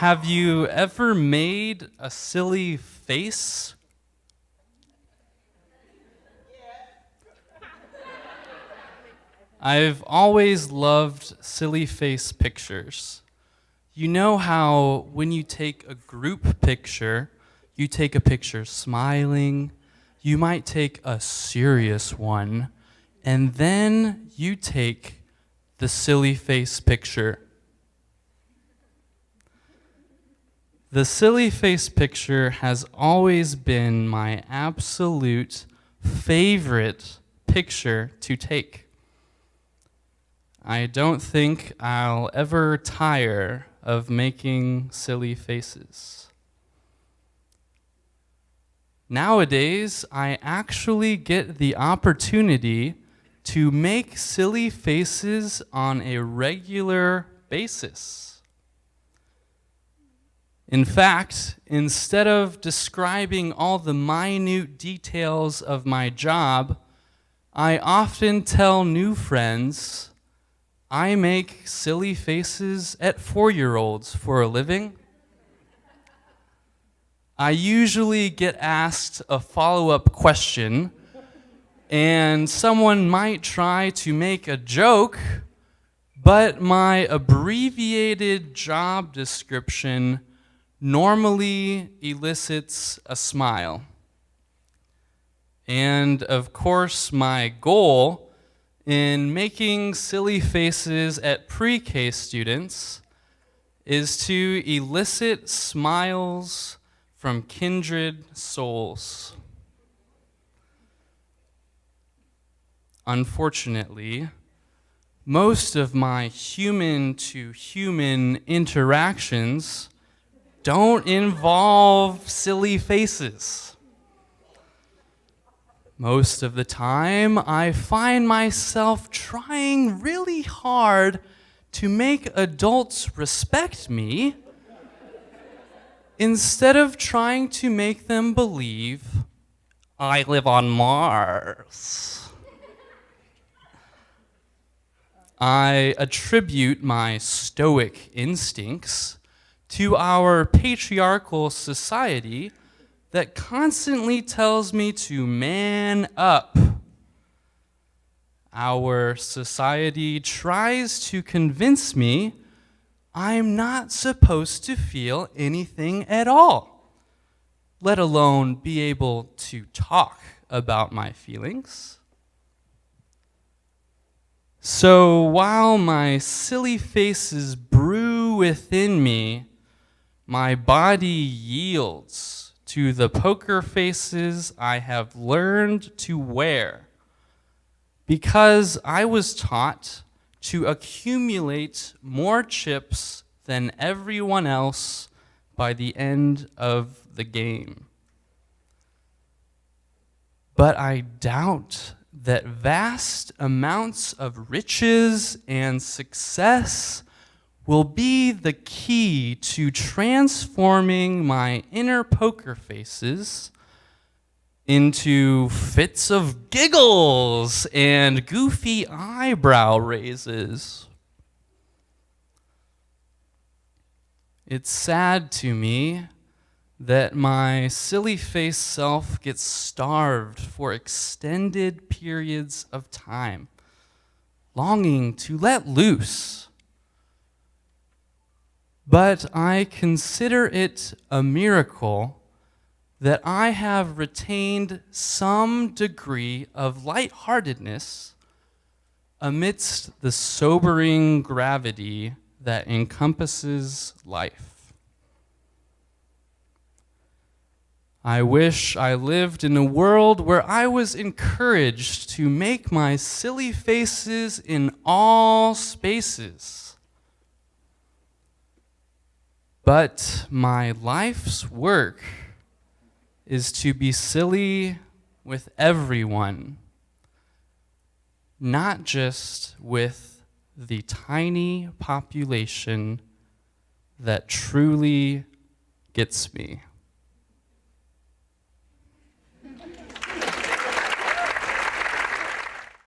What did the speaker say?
Have you ever made a silly face? I've always loved silly face pictures. You know how when you take a group picture, you take a picture smiling, you might take a serious one, and then you take the silly face picture. The silly face picture has always been my absolute favorite picture to take. I don't think I'll ever tire of making silly faces. Nowadays, I actually get the opportunity to make silly faces on a regular basis. In fact, instead of describing all the minute details of my job, I often tell new friends I make silly faces at 4-year-olds for a living. I usually get asked a follow-up question, and someone might try to make a joke, but my abbreviated job description normally elicits a smile. And of course, my goal in making silly faces at pre-K students is to elicit smiles from kindred souls. Unfortunately, most of my human-to-human interactions don't involve silly faces. Most of the time, I find myself trying really hard to make adults respect me instead of trying to make them believe I live on Mars. I attribute my stoic instincts to our patriarchal society that constantly tells me to man up. Our society tries to convince me I'm not supposed to feel anything at all, let alone be able to talk about my feelings. So while my silly faces brew within me, my body yields to the poker faces I have learned to wear because I was taught to accumulate more chips than everyone else by the end of the game. But I doubt that vast amounts of riches and success will be the key to transforming my inner poker faces into fits of giggles and goofy eyebrow raises. It's sad to me that my silly face self gets starved for extended periods of time, longing to let loose. But I consider it a miracle that I have retained some degree of lightheartedness amidst the sobering gravity that encompasses life. I wish I lived in a world where I was encouraged to make my silly faces in all spaces. But my life's work is to be silly with everyone, not just with the tiny population that truly gets me.